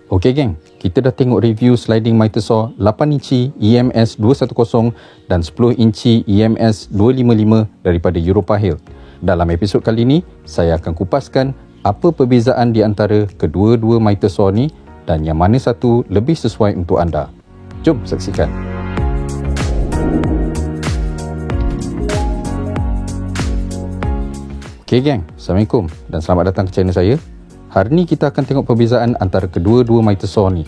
Okey geng, kita dah tengok review sliding miter saw 8 inci EMS 210 dan 10 inci EMS 255 daripada Europa Hill. Dalam episod kali ini, saya akan kupaskan apa perbezaan di antara kedua-dua miter saw ni dan yang mana satu lebih sesuai untuk anda. Jom saksikan. Okey geng, Assalamualaikum dan selamat datang ke channel saya. Hari ni kita akan tengok perbezaan antara kedua-dua miter saw ni.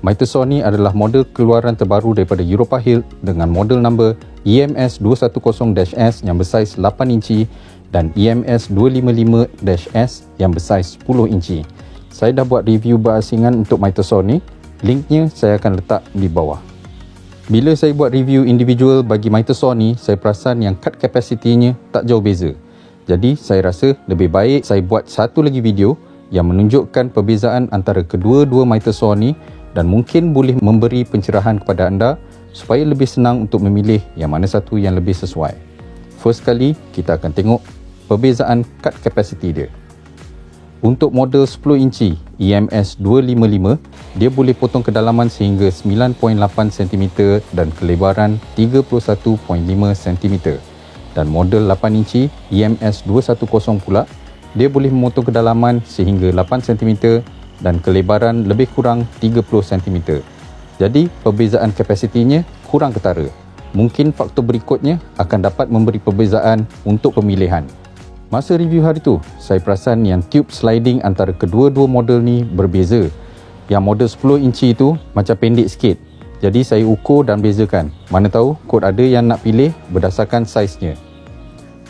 Miter saw ni adalah model keluaran terbaru daripada Europa Hill dengan model number EMS 210-S yang bersaiz 8 inci dan EMS 255-S yang bersaiz 10 inci. Saya dah buat review berasingan untuk miter saw ni. Linknya saya akan letak di bawah. Bila saya buat review individual bagi miter saw ni, saya perasan yang cut capacity-nya tak jauh beza. Jadi saya rasa lebih baik saya buat satu lagi video yang menunjukkan perbezaan antara kedua-dua miter saw ni dan mungkin boleh memberi pencerahan kepada anda supaya lebih senang untuk memilih yang mana satu yang lebih sesuai. First kali, kita akan tengok perbezaan cut capacity dia. Untuk model 10 inci EMS 255, dia boleh potong kedalaman sehingga 9.8 cm dan kelebaran 31.5 cm. Dan model 8 inci EMS 210 pula, dia boleh memotong kedalaman sehingga 8 cm dan kelebaran lebih kurang 30 cm. Jadi, perbezaan kapasitinya kurang ketara. Mungkin faktor berikutnya akan dapat memberi perbezaan untuk pemilihan. Masa review hari tu, saya perasan yang tube sliding antara kedua-dua model ni berbeza. Yang model 10 inci tu macam pendek sikit. Jadi, saya ukur dan bezakan. Mana tahu kod ada yang nak pilih berdasarkan saiznya.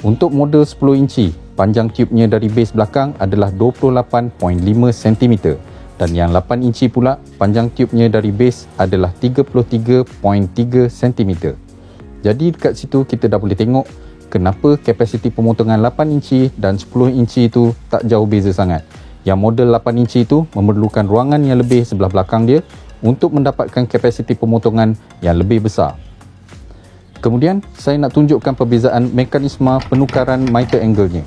Untuk model 10 inci, panjang tubenya dari base belakang adalah 28.5 cm dan yang 8 inci pula panjang tubenya dari base adalah 33.3 cm. Jadi dekat situ kita dah boleh tengok kenapa kapasiti pemotongan 8 inci dan 10 inci itu tak jauh beza sangat. Yang model 8 inci itu memerlukan ruangan yang lebih sebelah belakang dia untuk mendapatkan kapasiti pemotongan yang lebih besar. Kemudian saya nak tunjukkan perbezaan mekanisme penukaran miter angle-nya.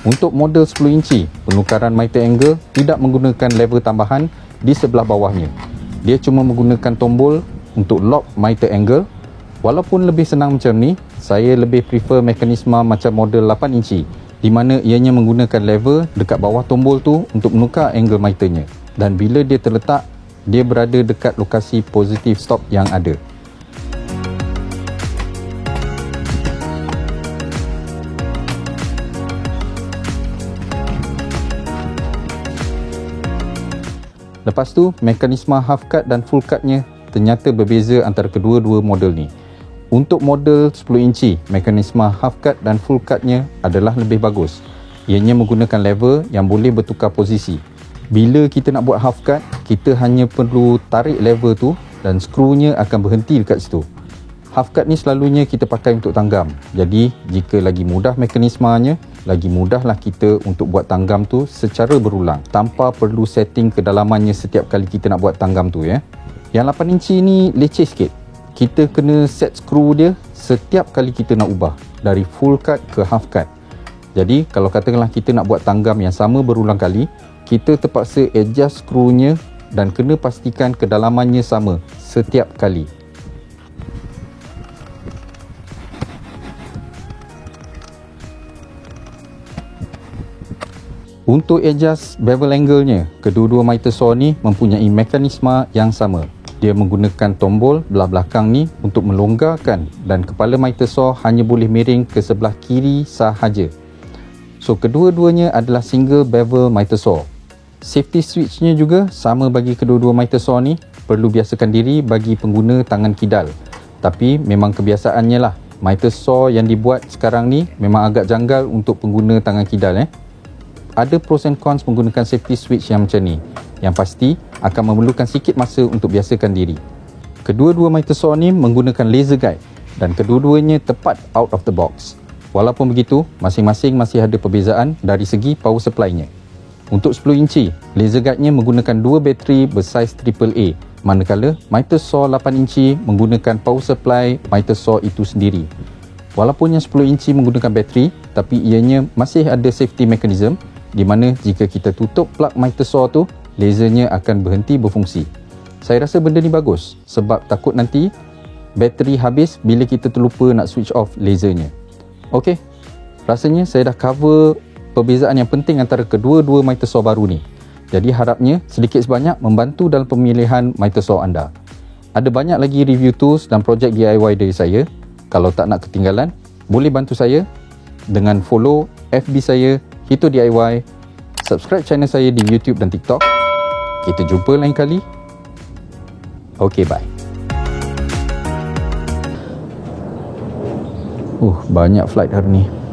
Untuk model 10 inci, penukaran miter angle tidak menggunakan lever tambahan di sebelah bawahnya. Dia cuma menggunakan tombol untuk lock miter angle. Walaupun lebih senang macam ni, saya lebih prefer mekanisme macam model 8 inci di mana ianya menggunakan lever dekat bawah tombol tu untuk menukar angle miternya. Dan bila dia terletak, dia berada dekat lokasi positive stop yang ada. Lepas tu, mekanisme half cut dan full cut-nya ternyata berbeza antara kedua-dua model ni. Untuk model 10 inci, mekanisme half cut dan full cut-nya adalah lebih bagus. Ianya menggunakan lever yang boleh bertukar posisi. Bila kita nak buat half cut, kita hanya perlu tarik lever tu dan skrunya akan berhenti dekat situ. Half cut ni selalunya kita pakai untuk tanggam. Jadi, jika lagi mudah mekanismenya, lagi mudahlah kita untuk buat tanggam tu secara berulang tanpa perlu setting kedalamannya setiap kali kita nak buat tanggam tu ya. Yang 8 inci ni leceh sikit. Kita kena set skru dia setiap kali kita nak ubah dari full cut ke half cut. Jadi kalau katakanlah kita nak buat tanggam yang sama berulang kali, kita terpaksa adjust skrunya dan kena pastikan kedalamannya sama setiap kali. Untuk adjust bevel angle-nya, kedua-dua miter saw ni mempunyai mekanisme yang sama. Dia menggunakan tombol belah belakang ni untuk melonggarkan dan kepala miter saw hanya boleh miring ke sebelah kiri sahaja. So, kedua-duanya adalah single bevel miter saw. Safety switch-nya juga sama bagi kedua-dua miter saw ni. Perlu biasakan diri bagi pengguna tangan kidal. Tapi memang kebiasaannya lah. Miter saw yang dibuat sekarang ni memang agak janggal untuk pengguna tangan kidal Ada pros and cons menggunakan safety switch yang macam ni. Yang pasti akan memerlukan sikit masa untuk biasakan diri. Kedua-dua miter saw ni menggunakan laser guide dan kedua-duanya tepat out of the box. Walaupun begitu, masing-masing masih ada perbezaan dari segi power supply-nya. Untuk 10 inci, laser guide-nya menggunakan dua bateri bersaiz AAA, manakala miter saw 8 inci menggunakan power supply miter saw itu sendiri. Walaupun yang 10 inci menggunakan bateri, tapi ianya masih ada safety mechanism di mana jika kita tutup plug miter saw tu, lasernya akan berhenti berfungsi. Saya rasa benda ni bagus sebab takut nanti bateri habis bila kita terlupa nak switch off lasernya. Okey, rasanya saya dah cover perbezaan yang penting antara kedua-dua miter saw baru ni. Jadi harapnya sedikit sebanyak membantu dalam pemilihan miter saw anda. Ada banyak lagi review tools dan projek DIY dari saya. Kalau tak nak ketinggalan, boleh bantu saya dengan follow FB saya, Hito DIY, subscribe channel saya di YouTube dan TikTok. Kita jumpa lain kali. Okey, bye. Banyak flight hari ni.